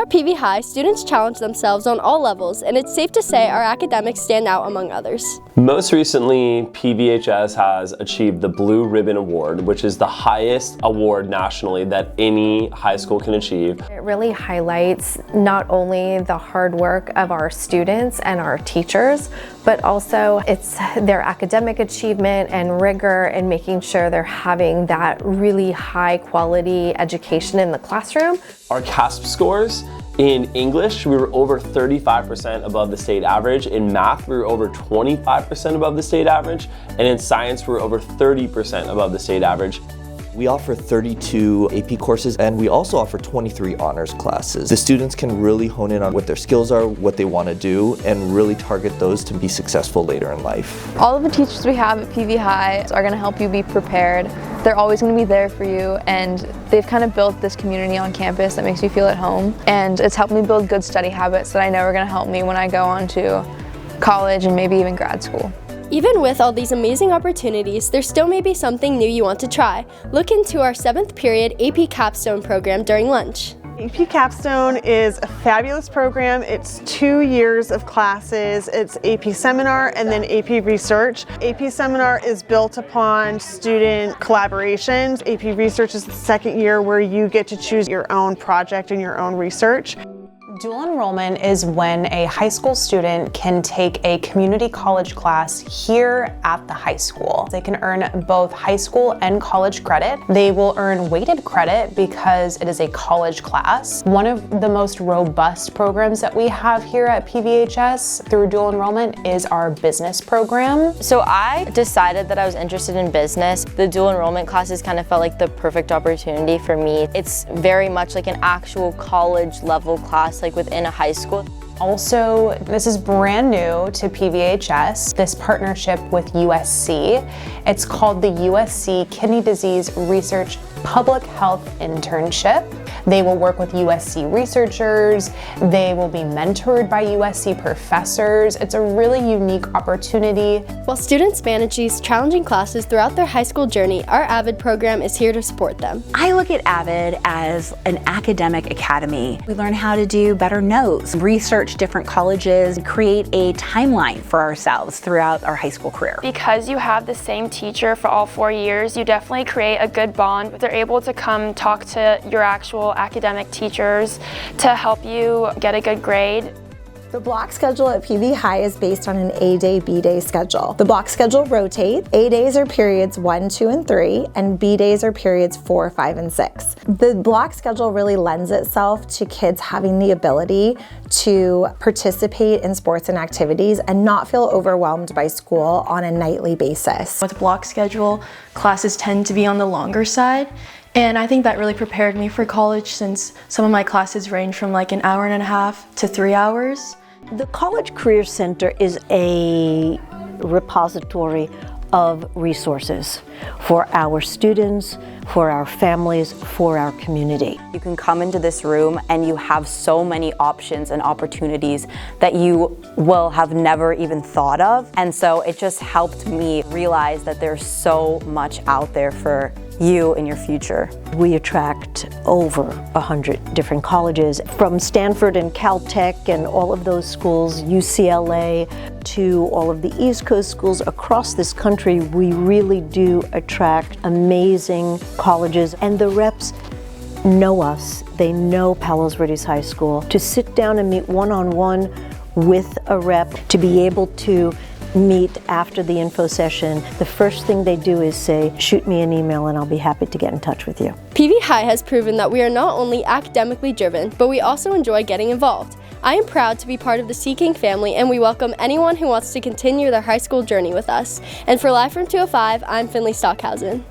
Here at PV High, students challenge themselves on all levels, and it's safe to say our academics stand out among others. Most recently, PVHS has achieved the Blue Ribbon Award, which is the highest award nationally that any high school can achieve. It really highlights not only the hard work of our students and our teachers, but also it's their academic achievement and rigor in making sure they're having that really high quality education in the classroom. Our CASP scores in English, we were over 35% above the state average. In math, we were over 25% above the state average. And in science, we were over 30% above the state average. We offer 32 AP courses, and we also offer 23 honors classes. The students can really hone in on what their skills are, what they want to do, and really target those to be successful later in life. All of the teachers we have at PV High are going to help you be prepared. They're always going to be there for you, and they've kind of built this community on campus that makes you feel at home. And it's helped me build good study habits that I know are going to help me when I go on to college and maybe even grad school. Even with all these amazing opportunities, there still may be something new you want to try. Look into our 7th period AP Capstone program during lunch. AP Capstone is a fabulous program. It's 2 years of classes. It's AP Seminar and then AP Research. AP Seminar is built upon student collaborations. AP Research is the 2nd year where you get to choose your own project and your own research. Dual enrollment is when a high school student can take a community college class here at the high school. They can earn both high school and college credit. They will earn weighted credit because it is a college class. One of the most robust programs that we have here at PVHS through dual enrollment is our business program. So I decided that I was interested in business. The dual enrollment classes kind of felt like the perfect opportunity for me. It's very much like an actual college level class, like within a high school. Also, this is brand new to PVHS, this partnership with USC. It's called the USC Kidney Disease Research Public Health Internship. They will work with USC researchers. They will be mentored by USC professors. It's a really unique opportunity. While students manage these challenging classes throughout their high school journey, our AVID program is here to support them. I look at AVID as an academic academy. We learn how to do better notes, research different colleges, create a timeline for ourselves throughout our high school career. Because you have the same teacher for all 4 years, you definitely create a good bond. They're able to come talk to your actual academic teachers to help you get a good grade. The block schedule at PV High is based on an A-day, B-day schedule. The block schedule rotates. A days are periods 1, 2, and 3, and B days are periods 4, 5, and 6. The block schedule really lends itself to kids having the ability to participate in sports and activities and not feel overwhelmed by school on a nightly basis. With block schedule, classes tend to be on the longer side. And I think that really prepared me for college since some of my classes range from like an hour and a half to 3 hours. The College Career Center is a repository of resources for our students, for our families, for our community. You can come into this room and you have so many options and opportunities that you will have never even thought of. And so it just helped me realize that there's so much out there for you in your future. We attract over 100 different colleges, from Stanford and Caltech and all of those schools, UCLA, to all of the East Coast schools across this country. We really do attract amazing colleges, and the reps know us. They know Palos Verdes High School. To sit down and meet one-on-one with a rep, to be able to meet after the info session, the first thing they do is say, shoot me an email and I'll be happy to get in touch with you. PV High has proven that we are not only academically driven, but we also enjoy getting involved. I am proud to be part of the Seeking family, and we welcome anyone who wants to continue their high school journey with us. And for Live from 205, I'm Finley Stockhausen.